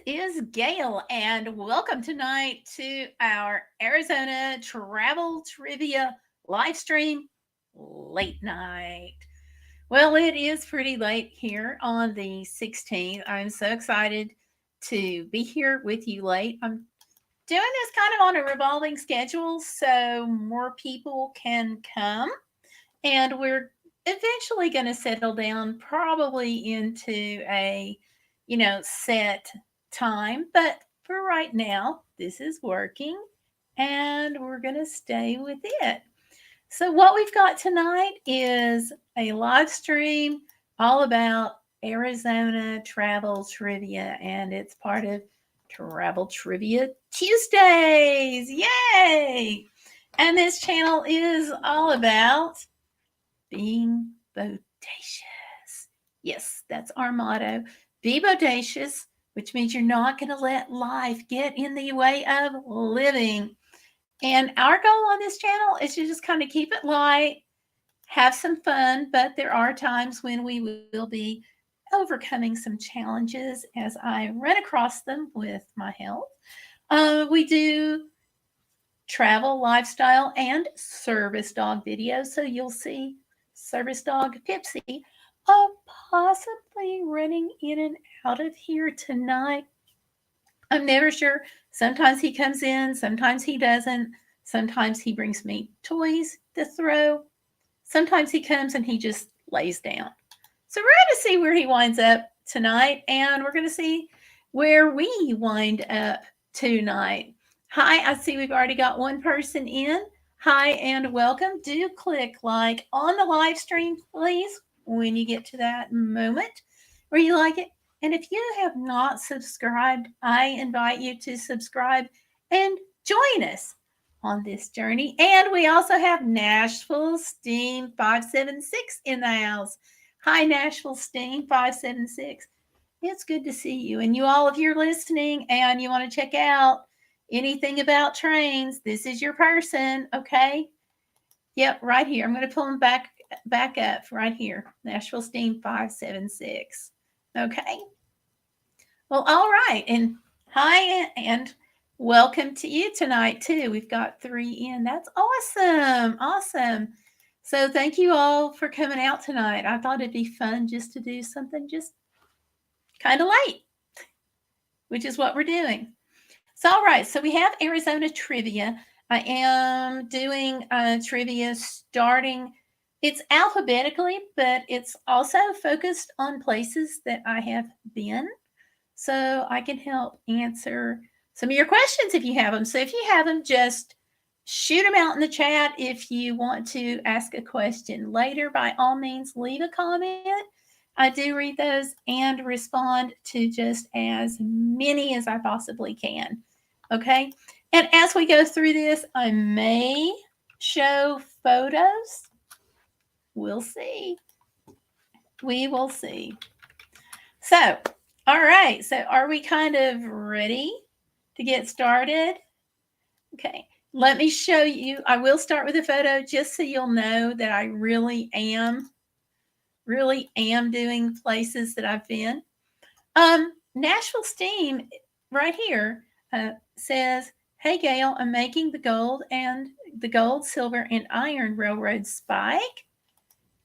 is Gail, and welcome tonight to our Arizona Travel Trivia live stream late night. Well, it is pretty late here on the 16th. I'm so excited to be here with you late. I'm doing this kind of on a revolving schedule so more people can come, and we're eventually going to settle down probably into a set time, but for right now this is working and we're going to stay with it. So what we've got tonight is a live stream all about Arizona travel trivia, and it's part of Travel Trivia Tuesdays. Yay! And this channel is all about being bodacious. Yes, that's our motto. Be bodacious, which means you're not going to let life get in the way of living. And our goal on this channel is to just kind of keep it light, have some fun, but there are times when we will be overcoming some challenges as I run across them with my health. We do travel, lifestyle, and service dog videos, so you'll see service dog Pipsy possibly running in and out of here tonight. I'm never sure. Sometimes he comes in, sometimes he doesn't. Sometimes he brings me toys to throw. Sometimes he comes and he just lays down. So we're going to see where he winds up tonight, and we're going to see where we wind up tonight. Hi, I see we've already got one person in. Hi and welcome. Do click like on the live stream, please, when you get to that moment where you like it. And if you have not subscribed, I invite you to subscribe and join us on this journey. And we also have Nashville Steam 576 in the house. Hi, Nashville Steam 576. It's good to see you. And you all, if you're listening and you want to check out anything about trains, this is your person, okay? Yep, right here. I'm going to pull them back up right here. Nashville Steam 576. Okay. Well, all right. And hi and welcome to you tonight, too. We've got 3 in. That's awesome. Awesome. So thank you all for coming out tonight. I thought it'd be fun just to do something just kind of light, which is what we're doing. So, all right. So we have Arizona trivia. I am doing trivia starting, it's alphabetically, but it's also focused on places that I have been. So I can help answer some of your questions if you have them. So if you have them, just shoot them out in the chat. If you want to ask a question later, by all means, leave a comment. I do read those and respond to just as many as I possibly can. Okay. And as we go through this, I may show photos. We'll see. We will see. So, all right. So are we kind of ready to get started? Okay. Let me show you. I will start with a photo just so you'll know that I really am doing places that I've been. Nashville Steam right here says, "Hey Gail, I'm making the gold, silver, and iron railroad spike,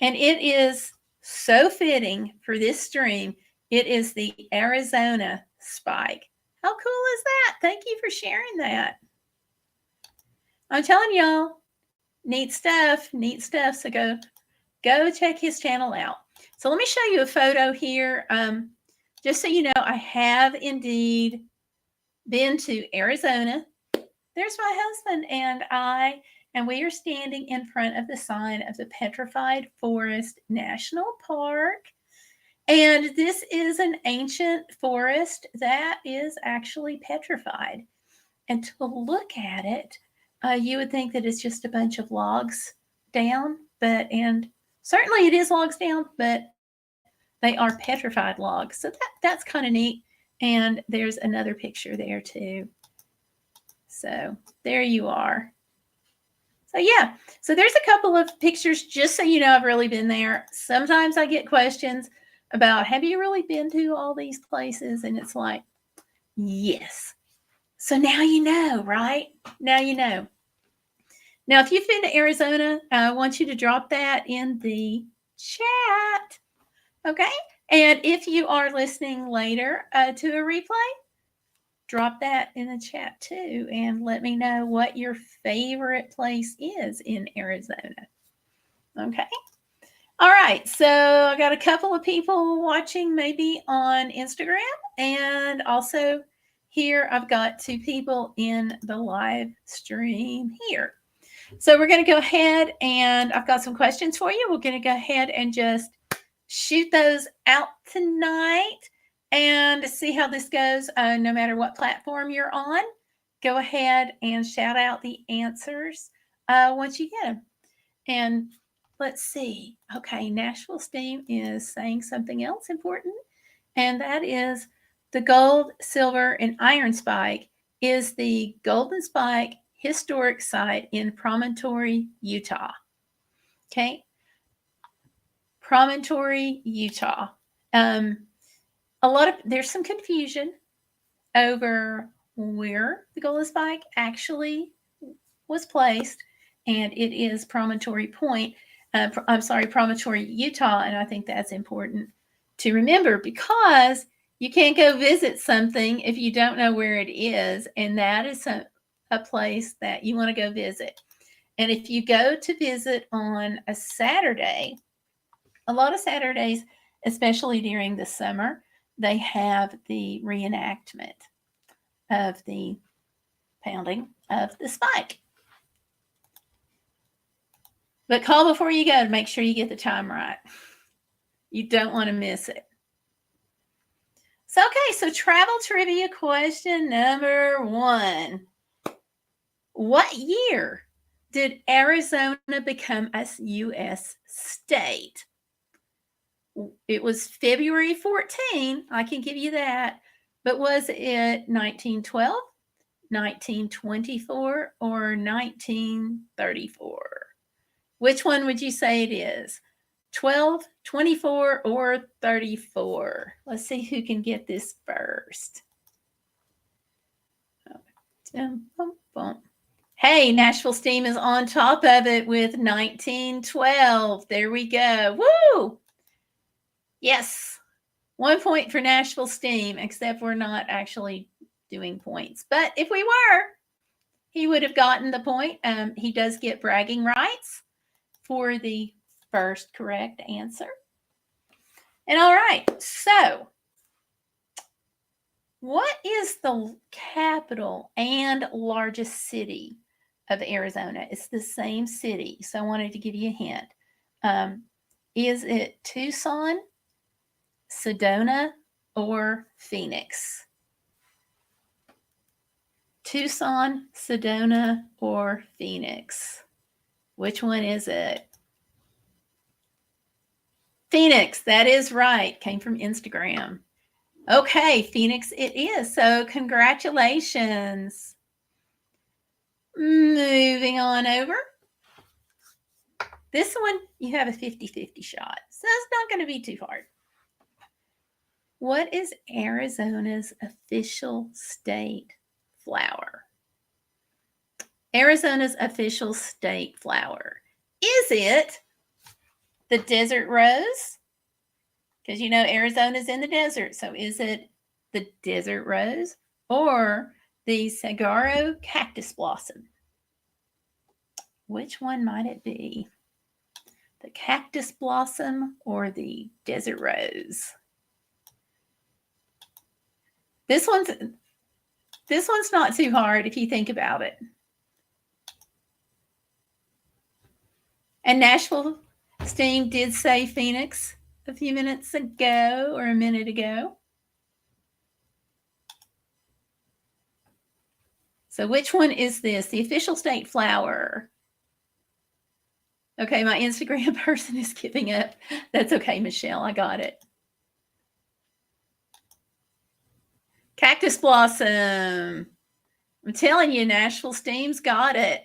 and it is so fitting for this stream. It is the Arizona spike." How cool is that? Thank you for sharing that. I'm telling y'all, neat stuff, neat stuff. So go check his channel out. So let me show you a photo here. Just so you know, I have indeed been to Arizona. There's my husband and I, and we are standing in front of the sign of the Petrified Forest National Park. And this is an ancient forest that is actually petrified. And to look at it, you would think that it's just a bunch of logs down, and certainly it is logs down, but they are petrified logs. So that's kind of neat. And there's another picture there too. So there you are. So yeah, so there's a couple of pictures just so you know I've really been there. Sometimes I get questions about, have you really been to all these places? And it's like, Yes. So now you know, right? Now you know. Now, if you've been to Arizona, I want you to drop that in the chat. Okay. And if you are listening later to a replay, drop that in the chat too. And let me know what your favorite place is in Arizona. Okay. All right. So I got a couple of people watching maybe on Instagram. And also here I've got 2 people in the live stream here. So we're going to go ahead and I've got some questions for you. We're going to go ahead and just shoot those out tonight and see how this goes. No matter what platform you're on, go ahead and shout out the answers once you get them. And let's see. Okay, Nashville Steam is saying something else important, and that is the gold, silver, and iron spike is the Golden Spike Historic Site in Promontory, Utah. Okay, Promontory, Utah. There's some confusion over where the Golden Spike actually was placed, and it is Promontory Point. Promontory, Utah, and I think that's important to remember because you can't go visit something if you don't know where it is, and that is a place that you want to go visit. And if you go to visit on a Saturday, a lot of Saturdays, especially during the summer, they have the reenactment of the pounding of the spike. But call before you go to make sure you get the time right. You don't want to miss it. So travel trivia question number 1. What year did Arizona become a U.S. state? It was February 14. I can give you that. But was it 1912, 1924, or 1934? Which one would you say it is? 12, 24, or 34? Let's see who can get this first. Hey, Nashville Steam is on top of it with 1912. There we go. Woo! Yes. 1 point for Nashville Steam, except we're not actually doing points. But if we were, he would have gotten the point. He does get bragging rights for the first correct answer. And all right, so what is the capital and largest city of Arizona? It's the same city, so I wanted to give you a hint. Is it Tucson, Sedona, or Phoenix? Tucson, Sedona, or Phoenix? Which one is it? Phoenix, that is right. Came from Instagram. Okay, Phoenix it is. So congratulations. Moving on over. This one, you have a 50-50 shot. So it's not going to be too hard. What is Arizona's official state flower? Arizona's official state flower. Is it the desert rose? Because you know Arizona's in the desert. So is it the desert rose or the saguaro cactus blossom? Which one might it be? The cactus blossom or the desert rose? This one's not too hard if you think about it. And Nashville Steam did say Phoenix a few minutes ago or a minute ago. So which one is this? The official state flower. Okay, my Instagram person is giving up. That's okay, Michelle. I got it. Cactus blossom. I'm telling you, Nashville Steam's got it.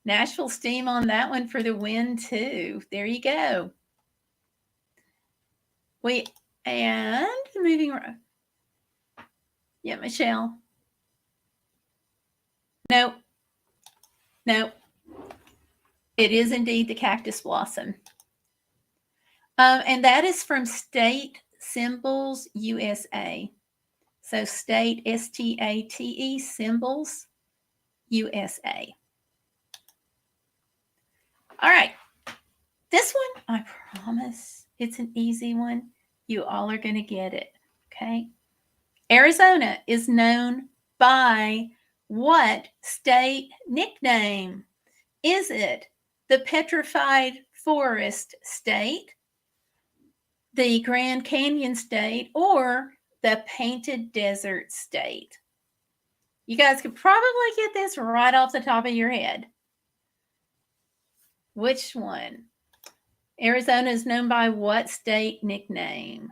Nashville Steam on that one for the win, too. There you go. And moving around. Yeah, Michelle. Nope. Nope. It is indeed the cactus blossom. And that is from State Symbols USA. So State, STATE, Symbols USA. All right. This one, I promise, it's an easy one. You all are going to get it. Okay. Arizona is known by what state nickname? Is it the Petrified Forest State, the Grand Canyon State, or the Painted Desert State? You guys could probably get this right off the top of your head. Which one? Arizona is known by what state nickname?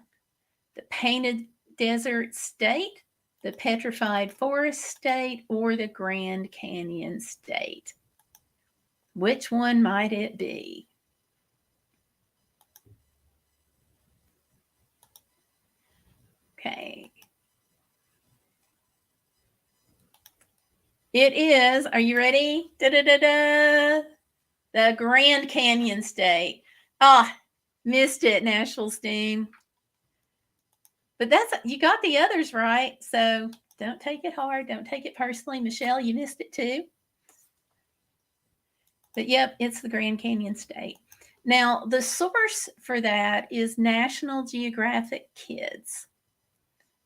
The Painted Desert State, the Petrified Forest State, or the Grand Canyon State? Which one might it be? Okay. It is, are you ready? Da-da-da-da. The Grand Canyon State. Ah, missed it, Nashville Steam. But you got the others right, so don't take it hard. Don't take it personally. Michelle, you missed it too. But yep, it's the Grand Canyon State. Now, the source for that is National Geographic Kids.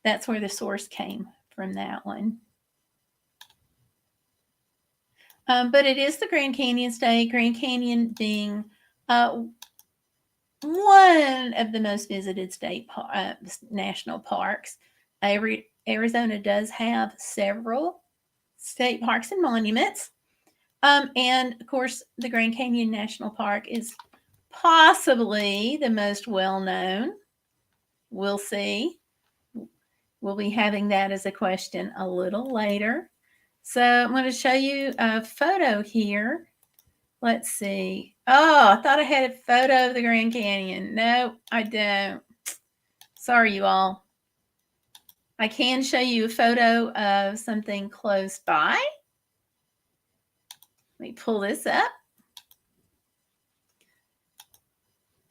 That's where the source came from, that one. But it is the Grand Canyon State, Grand Canyon being one of the most visited national parks. Arizona does have several state parks and monuments. And of course, the Grand Canyon National Park is possibly the most well-known. We'll see. We'll be having that as a question a little later. So I'm going to show you a photo here. Let's see. Oh, I thought I had a photo of the Grand Canyon. No, I don't. Sorry, you all. I can show you a photo of something close by. Let me pull this up.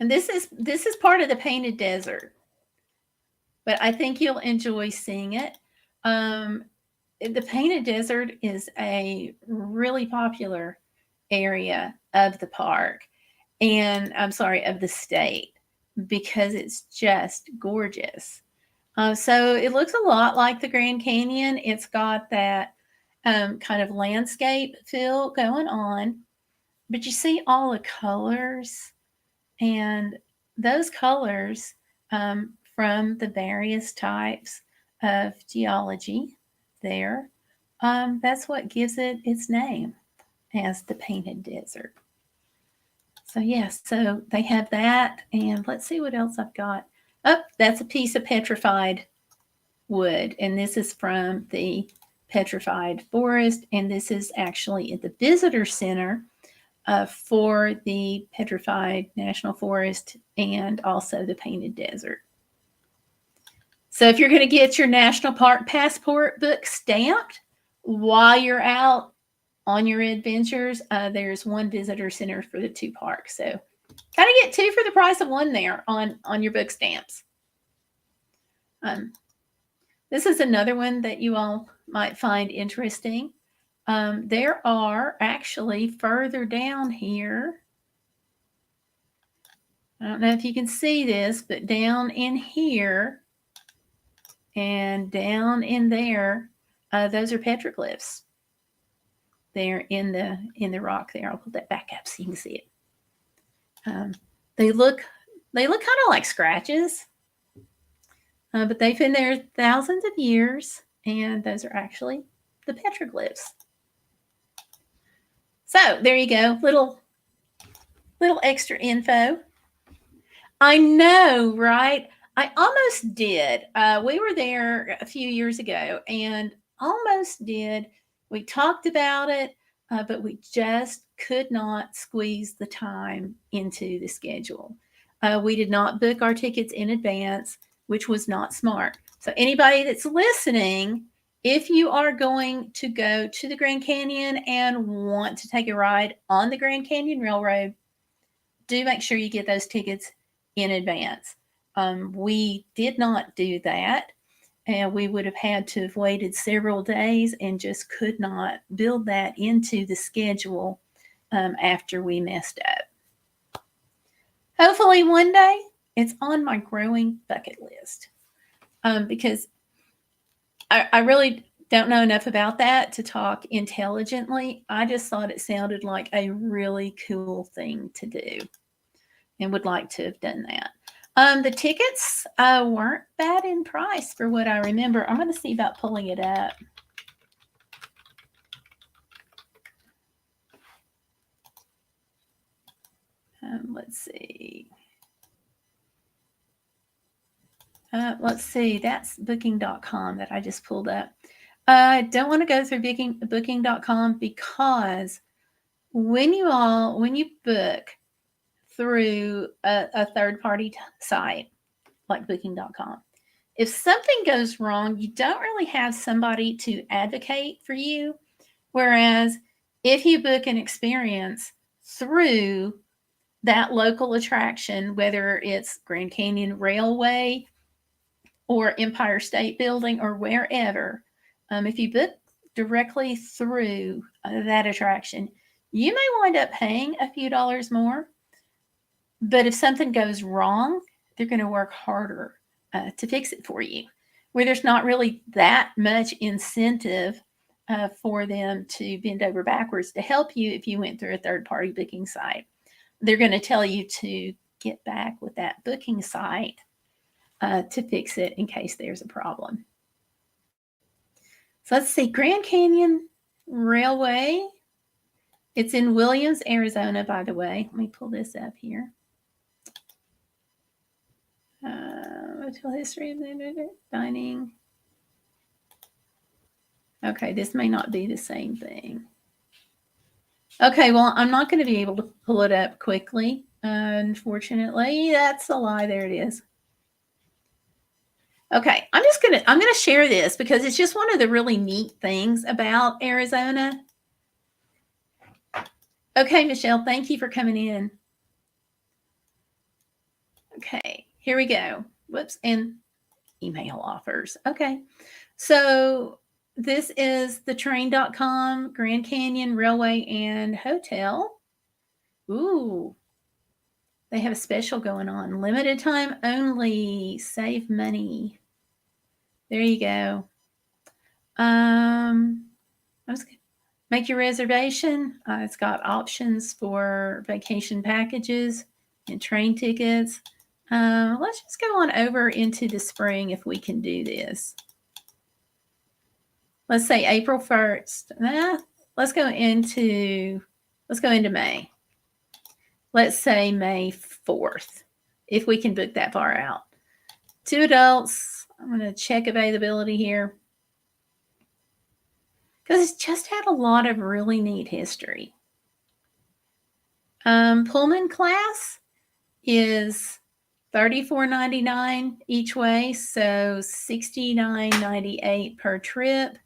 And this is part of the Painted Desert. But I think you'll enjoy seeing it. The Painted Desert is a really popular area of the park, and I'm sorry, of the state, because it's just gorgeous. So it looks a lot like the Grand Canyon. It's got that kind of landscape feel going on, but you see all the colors, and those colors from the various types of geology there, that's what gives it its name as the Painted Desert. So yes, so they have that, and let's see what else I've got. Oh, that's a piece of petrified wood, and this is from the Petrified Forest, and this is actually at the Visitor Center for the Petrified National Forest and also the Painted Desert. So if you're going to get your National Park Passport book stamped while you're out on your adventures, there's one visitor center for the two parks. So kind of get two for the price of one there on your book stamps. This is another one that you all might find interesting. There are actually further down here. I don't know if you can see this, but down in here and down in there, those are petroglyphs. They're in the rock there. I'll put that back up so you can see it. They look kind of like scratches, but they've been there thousands of years, and those are actually the petroglyphs. So there you go, little extra info. I know, right? I almost did. We were there a few years ago and almost did. We talked about it, but we just could not squeeze the time into the schedule. We did not book our tickets in advance, which was not smart. So anybody that's listening, if you are going to go to the Grand Canyon and want to take a ride on the Grand Canyon Railroad, do make sure you get those tickets in advance. We did not do that, and we would have had to have waited several days and just could not build that into the schedule after we messed up. Hopefully one day it's on my growing bucket list because I really don't know enough about that to talk intelligently. I just thought it sounded like a really cool thing to do and would like to have done that. The tickets weren't bad in price for what I remember. I'm going to see about pulling it up. Let's see. Let's see. That's booking.com that I just pulled up. I don't want to go through booking.com because when you book through a third-party site like booking.com, if something goes wrong, you don't really have somebody to advocate for you. Whereas if you book an experience through that local attraction, whether it's Grand Canyon Railway or Empire State Building or wherever, if you book directly through that attraction, you may wind up paying a few dollars more. But if something goes wrong, they're going to work harder to fix it for you, where there's not really that much incentive for them to bend over backwards to help you if you went through a third-party booking site. They're going to tell you to get back with that booking site to fix it in case there's a problem. So let's see, Grand Canyon Railway. It's in Williams, Arizona, by the way. Let me pull this up here. Hotel history of dining. Okay, this may not be the same thing. Okay, well, I'm not going to be able to pull it up quickly. Unfortunately, that's a lie. There it is. Okay, I'm gonna share this because it's just one of the really neat things about Arizona. Okay, Michelle, thank you for coming in. Okay, here we go. Whoops, and email offers. Okay, so this is the train.com, Grand Canyon Railway and Hotel. Ooh, they have a special going on. Limited time only. Save money. There you go. I'm just gonna make your reservation. It's got options for vacation packages and train tickets. Let's just go on over into the spring if we can do this. Let's say April 1st. Let's go into May. Let's say May 4th, if we can book that far out. 2 adults. I'm going to check availability here because it's just had a lot of really neat history. Pullman class is $34.99 each way, so $69.98 per trip.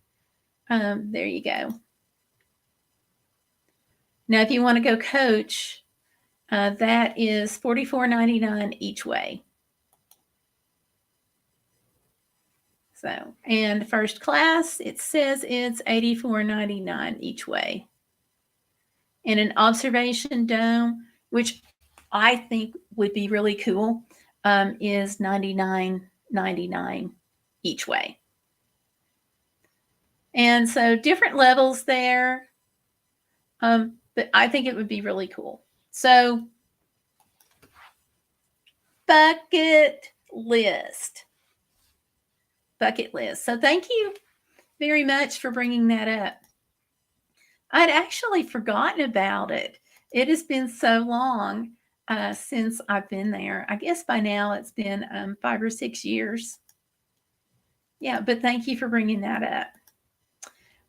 There you go. Now, if you want to go coach, that is $44.99 each way. So, and first class, it says it's $84.99 each way. And an observation dome, which I think would be really cool, is $99.99 each way. And so different levels there, but I think it would be really cool. So bucket list. So thank you very much for bringing that up. I'd actually forgotten about it. It has been so long since I've been there. I guess by now it's been 5 or 6 years. Yeah, but thank you for bringing that up.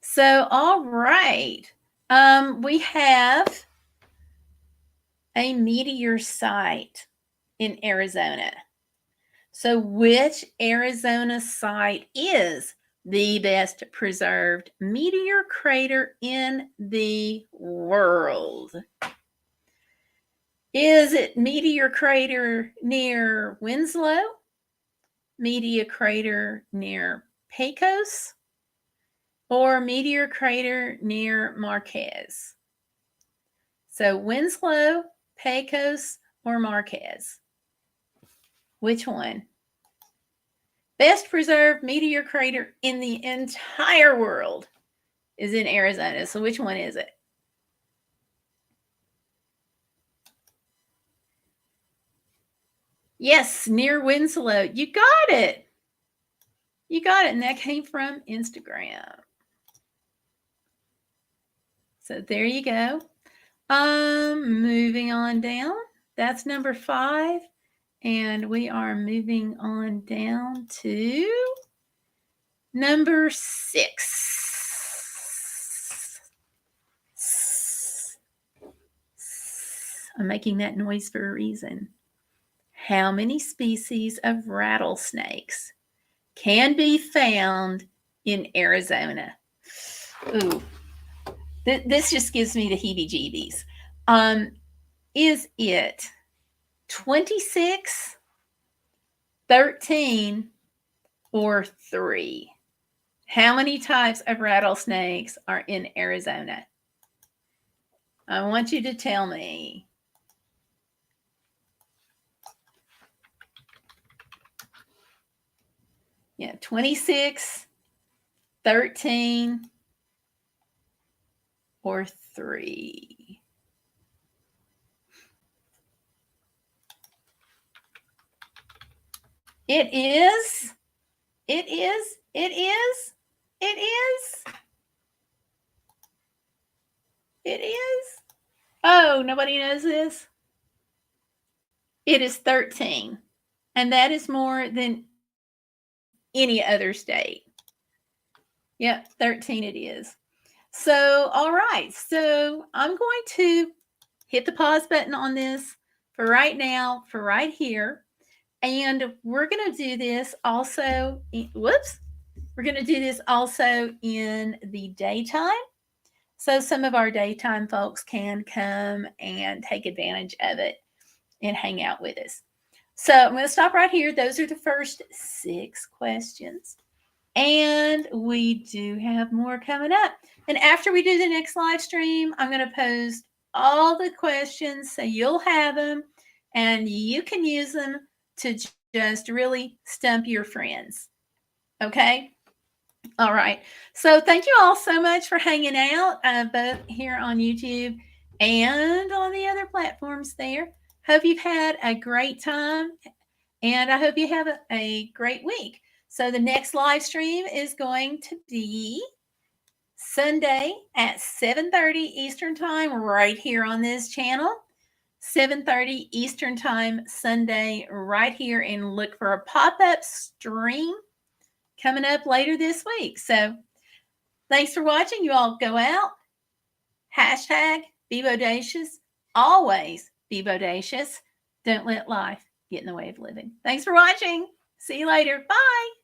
So, all right. We have a meteor site in Arizona. So which Arizona site is the best preserved meteor crater in the world? Is it meteor crater near Winslow? Meteor crater near Pecos? Or meteor crater near Marquez? So Winslow, Pecos, or Marquez? Which one? Best preserved meteor crater in the entire world is in Arizona. So which one is it? Yes, near Winslow. You got it. You got it. And that came from Instagram. So there you go. Moving on down. That's number 5. And we are moving on down to number 6. I'm making that noise for a reason. How many species of rattlesnakes can be found in Arizona? Ooh, this just gives me the heebie-jeebies. Is it 26, 13, or 3? How many types of rattlesnakes are in Arizona? I want you to tell me. Yeah, 26, 13, or 3. It is. Oh, nobody knows this? It is 13. And that is more than any other state. Yep, 13 it is. So, all right. So I'm going to hit the pause button on this for right now, for right here. And we're going to do this also. We're going to do this also in the daytime. So some of our daytime folks can come and take advantage of it and hang out with us. So I'm going to stop right here. Those are the first 6 questions. And we do have more coming up. And after we do the next live stream, I'm going to post all the questions so you'll have them and you can use them to just really stump your friends. Okay? All right. So thank you all so much for hanging out, both here on YouTube and on the other platforms there. Hope you've had a great time, and I hope you have a great week. So the next live stream is going to be Sunday at 7:30 Eastern Time right here on this channel. 7:30 Eastern Time Sunday right here, and look for a pop-up stream coming up later this week. So thanks for watching. You all go out. Hashtag be Bodacious. Always be Bodacious. Don't let life get in the way of living. Thanks for watching. See you later. Bye.